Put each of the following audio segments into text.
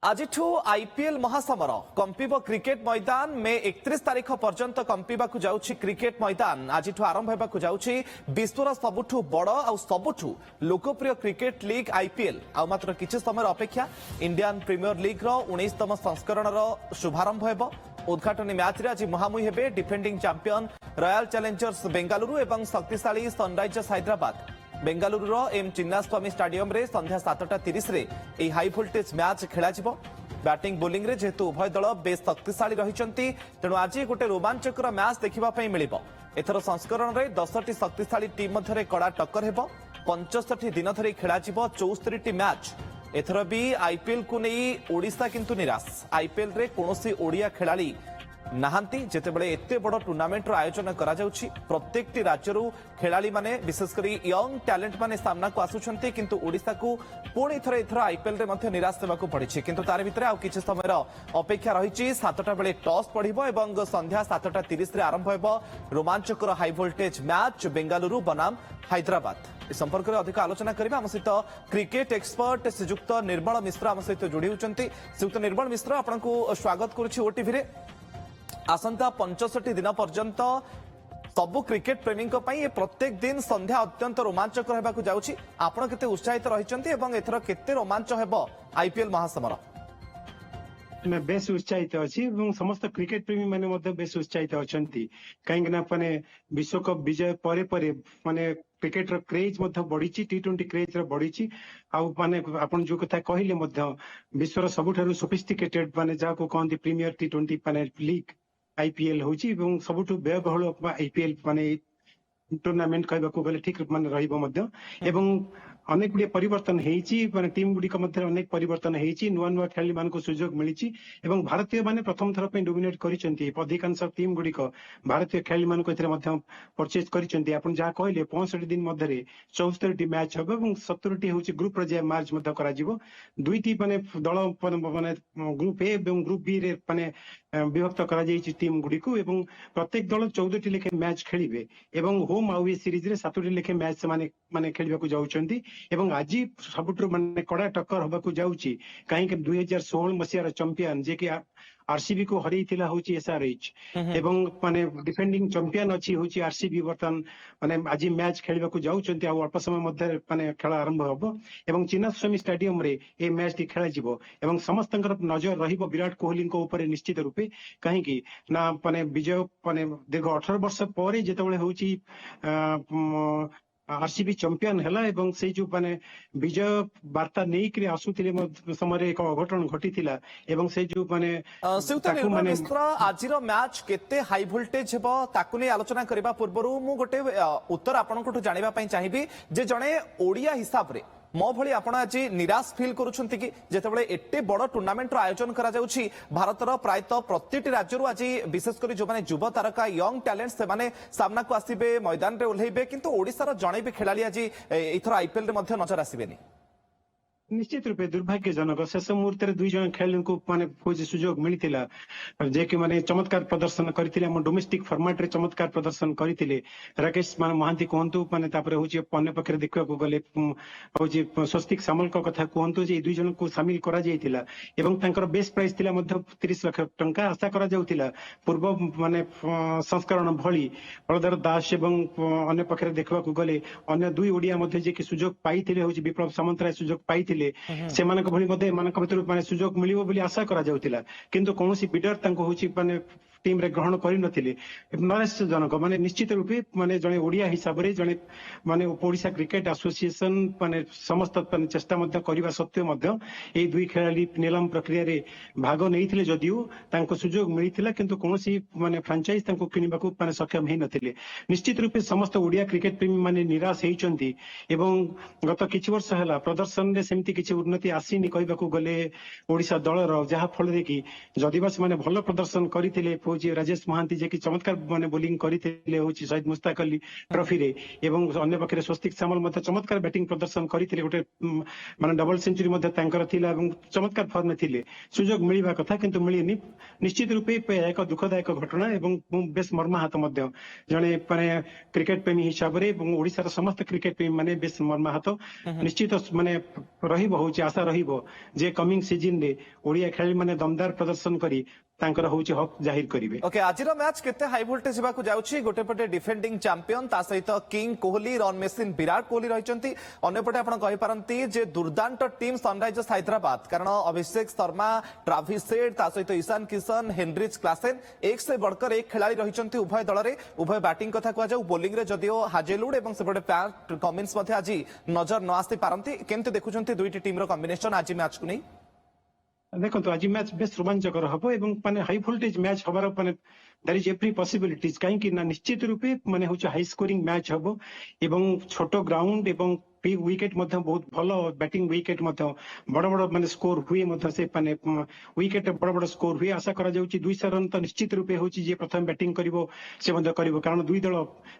आज IPL महासमर कंपीब cricket मैदान मे 31 तारीख पर्यंत कंपीबा जाउछि क्रिकेट मैदान आज आरंभ होगा जाउछि विश्वर सबुठु बड़ आ सबुठु लोकप्रिय क्रिकेट लीग आईपीएल आ मात्र किछि समय अपेक्षा इंडियन प्रीमियर लीग रो 19तम संस्करण रो शुभारंभ हेबो। उद्घाटनी मैच रे आज मुहामुही हेबे defending champion Royal Challengers Bengaluru एवं शक्तिशाली Sunrisers Hyderabad. Bengaluru M Chinnaswamy stadium रे संध्या 7:30 रे ए हाई वोल्टेज मैच खेला जिवो। बैटिंग बोलिंग रे जेहेतु उभय दल बेस शक्तिशाली रहिचंती तेणु आज गोटे रोमांचकर मैच देखिबा पई मिलिबो। एथर संस्करण रे 10टी शक्तिशाली टीम मध्यरे कड़ा टक्कर हेबो। 65 दिन धरि खेला जिवो 64टी मैच। एथर भी आईपीएल को नहीं ओडिशा किंतु निराश। आईपीएल रे कोनोसी ओडिया खेलाड़ी नाहांती जेतेबेले एते बड़ टूर्नामेंट रो आयोजन करा जाउछि। प्रत्येकटी राज्यरू खेलाड़ी माने विशेष करी यंग टैलेंट माने सामना को आसुछंती किंतु ओडिशा को पुणी थरे एथर आईपीएल रे मध्य निराश हेबाकू पड़िछि। किंतु तार भितरे आ किछि समय अपेक्षा रहिछि। 7टा बेले टॉस पड़िबो एवं संध्या 7:30 रे आरंभ हेबो रोमांचकर हाई वोल्टेज मैच बेंगालुरु बनाम हैदराबाद। इस संपर्क में अधिक आलोचना करिबा हम सहित क्रिकेट एक्सपर्ट श्रीजुक्त निर्मल मिश्र हम सहित जोड़ी होचंती। श्रीजुक्त निर्मल मिश्र आपनकू स्वागत करूछि ओटीवी रे। आसंता 65 दिन पर्यंत सबु क्रिकेट प्रेमी प्रत्येक दिन संध्या अत्यंत रोमांचकर होगा जाउछि। आपण केते उत्साहित रहिचंती एवं एथर केते रोमांच हेबो आईपीएल महासमर? मैं बेस उत्साहित अच्छी समस्त क्रिकेट प्रेमी माने मध्य बेस उत्साहित अछंती कहीं माने विश्वकप विजय परे परे माने क्रिकेट रो क्रेज मध्य बढ़ी टी20 क्रेज रो बढ़ी आउ माने आपण जो कथा कहले मध्य विश्वर सबुठारु सोफिस्टिकेटेड माने जाको कहंती प्रीमियर टी20 माने लीग आईपीएल होची एवं सबुठु व्ययबहुल आईपीएल माने टूर्नामेंट कहबाकू गले ठीक माने रहिबो मध्य एवं अनेक गुड़िया परिवर्तन होती टीम गुड़िक अनेक परिवर्तन होती नुआ नुआ खेलाड़ी मान सुजोग मिली एवं भारतीय माने प्रथम थर पे डोमिनेट करिसेंती। अधिकांश टीम गुड़िक भारतीय खेलाड़ी मान परचेज करिसेंती। आपण जहाँ कहले 65 दिन मध्य 74टी मैच हम और 70टी हूँ ग्रुप पर्याय मैच दुईटी माने दल माने ग्रुप ए और ग्रुप बी रे माने विभक्त करा टीम गुड़िक एवं प्रत्येक दल 14टी लेखे मैच खेलिबे एवं होम आउ ए सीरीज रे 7टी लेखे मैच माने खेलिबाकू जाउछंती एवं आज सबुठ माने कड़ा टक्कर होबाकू जाउछि। कहीं 2016 मसीहार चैंपियन जे कि आरसीबी को हरई थिला होची एसआरएच एवं माने डिफेंडिंग चैंपियन अछि होची आरसीबी वर्तन माने आज मैच खेलिबाकू जाउछंती आ अल्प समय मध्य माने खेल आरंभ हबो एवं चिन्नास्वामी स्टेडियम रे ए मैच टी खेला जिवो एवं समस्तंकर नजर रहिबो विराट कोहली को ऊपर निश्चित रूपे कहीं की ना माने विजय माने दीर्घ 18 वर्ष ପରେ ଯେତେବେଳେ होची आरसीबी चैंपियन हैला एवं से जो माने विजय वार्ता नहीं कि आसुथिले समय एक अघटन घटिथिला एवं से जो माने मिश्र आज मैच केते हाई वोल्टेज हेबो ताकु नै आलोचना करबा पूर्वरु मु गोटे उत्तर आपनकटु जानिबा पई चाहिबी जे जणे ओडिया हिसाब रे मो भली आपण आज निराश फील करूछंती कि जेतेबेले एते बड़ टूर्नामेंट रो आयोजन करा जाउछि। भारतर प्रायतः प्रतिटी राज्यरु आज विशेष करी जो माने युवा तारका यंग टैलेंट से माने सामना को आसीबे मैदान रे ओल्हेबे किंतु ओडिसा जणे भी खेलाड़ी आज एथर आईपीएल रे मध्य नजर आसीबेनी। निश्चित रूपे दुर्भाग्यजनक शेष मुहूर्त दुई जन खेलाड़ी को माने खोज सुजोग मिलता जे कि माने चमत्कार प्रदर्शन करथिले हम डोमेस्टिक फॉर्मेट रे चमत्कार प्रदर्शन करथिले। राकेश माने महांती कहंतु माने तापरे होची अन्य पक्षरे देखा गले होची स्वस्तिक सामल को कथा कहंतु जे दुई जन को शामिल करा जायतिला एवं तांकर बेस प्राइस थिला मध्य 30 लाख टंका आशा करा जाउतिला। पूर्व माने संस्करण भली हलधर दास एवं अन्य पक्षरे देखा गले अन्य दुई ओडिया मध्य जे कि सुजोग पाइथिले होची विप्लव सामंतराय सुजोग पाइथिले सेमानक भली मध्ये मानक भितर माने सुजोग मिलिबो बोली आशा करा जाउतिला किंतु कोनोसी बिडर तांको होची माने टीम रे ग्रहण करि नथिले। नरेशजनक माने निश्चित रूपे माने जणे ओडिया हिसाब रे जणे माने ओडिशा क्रिकेट एसोसिएशन माने समस्त माने चेष्टा मध्ये करिवा सत्त्वे मध्ये ए दुई खेलाड़ी निलाम प्रक्रिया रे भाग नैथिले जदियो तांको सुजोग मिलिथिला किंतु कोनोसी माने फ्रांचाइज तांको किनिबाकू माने सक्षम हे नथिले। निश्चित रूपे समस्त ओडिया क्रिकेट प्रेमी माने निराश हेइचंती एवं गत किछि वर्ष हला प्रदर्शन रे सेमति किछि उन्नति आसीनी कहबाकू गले ओडिशा दलर जहा फल रे कि जदिबास माने भलो प्रदर्शन करिथिले होची राजेश महांती जे कि चमत्कार माने बोलिंग करिथिले होची शहीद मुस्ताक अली ट्रॉफी रे एवं अन्य पक्षरे स्वस्तिक सामल मध्य चमत्कार बैटिंग प्रदर्शन करिथिले गोटे माने डबल सेंचुरी मध्य तांकर थिला एवं चमत्कार फॉर्म में थिले सुजोग मिलिबा कथा किंतु मिलिनी निश्चित रूपे एक दुखदायक घटना एवं बेस मर्माहत मध्य जने माने क्रिकेट प्रेमी हिसाब रे एवं ओडिसा समस्त क्रिकेट प्रेमी माने बेस मर्माहत निश्चित माने रहिबो होची आशा रहिबो जे कमिंग सीजन रे ओडिया खेलाड़ी माने दमदार प्रदर्शन करी तांकर होची हक जाहिर करिवे। ओके आजिर मैच केते हाई वोल्टेज हेबाकू जाउछि गोटे पटे डिफेंडिंग चैंपियन ता सहित king Kohli run machine Virat Kohli रहिचंती अन्य पटे आपण कहि पारंती जे दुर्दांत टीम सनराइजर्स हैदराबाद कारण अभिषेक शर्मा ट्राविस हेड ता सहित ईशान किशन हेनरिच क्लासेन एक से बढ़कर एक खिलाड़ी रहिचंती उभय दल रे उभय बैटिंग कथा कुआ जाऊ बॉलिंग रे जदिओ हाजेलुड एवं सेपटे पैट कमिंस मध्ये आज नजर न आसी पारंती केमते देखुचंती दुईटी टीम रो कॉम्बिनेशन आज मैच को नहीं देखो आज मैच बेस रोमांचकर हम एवं माने हाई वोल्टेज मैच हबार माने देयर इज एवरी पॉसिबिलिटीज कहीं ना निश्चित रूपे माने होची हाई स्कोरिंग मैच हबो एवं छोटो ग्राउंड एवं विकेट मध्य बहुत भलो बैटिंग विकेट मध्य बड़ बड़ माने स्कोर हुए मध्य से माने विकेट बड़ बड़ स्कोर हुए आशा करा जाउची 200 रन तो निश्चित रूपे होची जे प्रथम बैटिंग करिवो से मध्य करिवो कारण दुई दल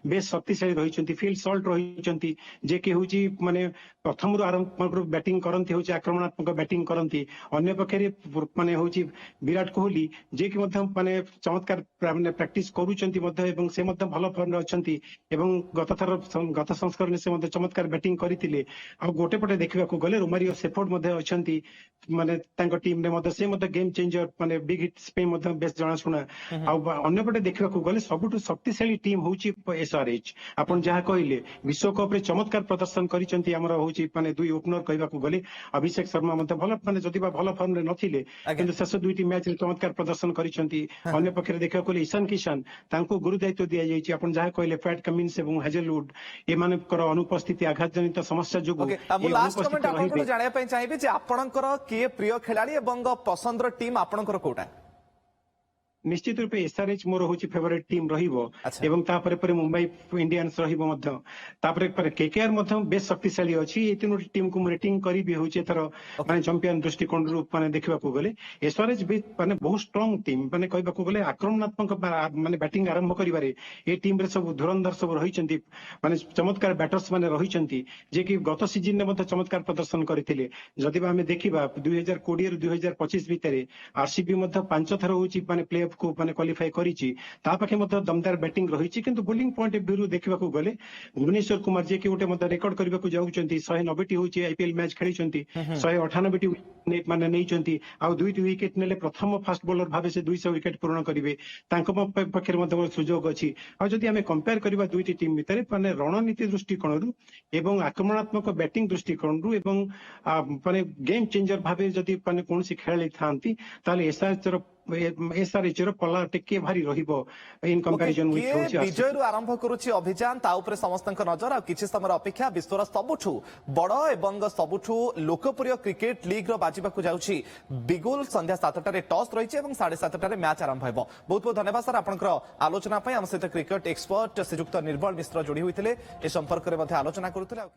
बेस शक्तिशाली रहिचंती फील्ड सॉल्ट रहिचंती जे कि होची माने प्रथम आरंभ बैटिंग करंती होची आक्रमणात्मक बैटिंग करंती अन्य पक्षरे माने होची विराट कोहली जे कि मध्य माने चमत्कार माने प्रैक्टिस करूचंती मध्य एवं से मध्य भलो फॉर्म रे अछंती एवं गत संस्करण से मध्य चमत्कार बैटिंग करितिले आ गोटे पटे देखिबा को गले रोमारियो सेफोर्ड मध्य अछंती माने तांको टीम रे मध्य से मध्य गेम चेंजर माने बिग हिट्स पे मध्य बेस जणा सुना आ अन्य पटे देखिबा को गले सबुठु शक्तिशाली टीम होची एसआरएच आपण जहा कहिले विश्व कप रे चमत्कार प्रदर्शन करिसंती हमर होची माने दुई ओपनर कहबा को गले अभिषेक शर्मा मध्य भलो माने जदिबा भलो फॉर्म रे नथिले किंतु शेष दुईटी मैच रे चमत्कार प्रदर्शन करिसंती अन्य पक्षरे देखिबा को ईशान किशन तांको गुरु दायित्व दिया जायछि आपण जहा कहिले पैट कमिंस एवं हेजलवुड ए मानकर अनुपस्थिति आघात जनित समस्या जो लास्ट कमेंट आपन जानिया पय चाहिबे जे आपनकर किए प्रिय खिलाड़ी एवं पसंदर टीम आपनकर कोटा निश्चित रूपे एसआरएच मोर होची फेवरेट टीम रहिबो एवं तापरे परे मुंबई इंडियंस रहिबो मध्य तापरे परे केकेआर मध्य बेस शक्तिशाली अछि ए तीनोटी टीम को रेटिंग करिबि होची एथर माने चैंपियन दृष्टिकोण रूप माने देखिबा को गले एसआरएच भी माने बहुत स्ट्रांग टीम माने कहबा को गले आक्रमणात्मक माने बैटिंग आरंभ करिबारे ए टीम रे सब धुरंधर सब रहिचंती माने चमत्कार बैटर्स माने रहिचंती जे कि गत सीजन ने मध्य चमत्कार प्रदर्शन करिथिले जदिबा हमें देखिबा 2020 रु 2025 भितरे आरसीबी मध्य 5 थर होची माने प्ले को माने क्वालिफाई करिछि ता पाखे मध्य दमदार बैटिंग रहिछि किंतु बोलिंग पॉइंट ऑफ व्यू देखिबा को गले भुवनेश्वर कुमार जे कि उटे मध्य रिकॉर्ड करबा को जाउचंती 190 टी होछि आईपीएल मैच खेलिचंती 198 टी माने नैचंती आ दुईटी विकेट नेले प्रथम फास्ट बॉलर भाबे से 200 विकेट पूर्ण करिवे तांको पक्षरे मध्य सुजोग अछि आ जदि हमें कंपेयर करबा दुईटी टीम भितरे माने रणनीति दृष्टिकोणरू एवं आक्रमणात्मक बैटिंग दृष्टिकोणरू एवं माने गेम चेंजर भाबे जदि माने कोनसी खेलाड़ी थांती ताले एसआरएच रो पल्ला टेके भारी रहिबो इन कंपैरिजन विथ होची विजय रु आरंभ करूची अभियान ता ऊपर समस्तक नजर आ किछि समय अपेक्षा विश्वर सबुठु बड़ एवं सबुठु लोकप्रिय क्रिकेट लीग रो बाजिबाकू जाउची बिगुल संध्या 7टा रे टॉस रहिछि एवं 7:30 रे मैच आरंभ हेबो बहुत बहुत धन्यवाद सर आपनकर आलोचना पय हम सहित क्रिकेट एक्सपर्ट श्रीयुक्त निर्मल मिश्र जोड़ी होइतिले ए संपर्क रे मध्ये आलोचना करूतिले।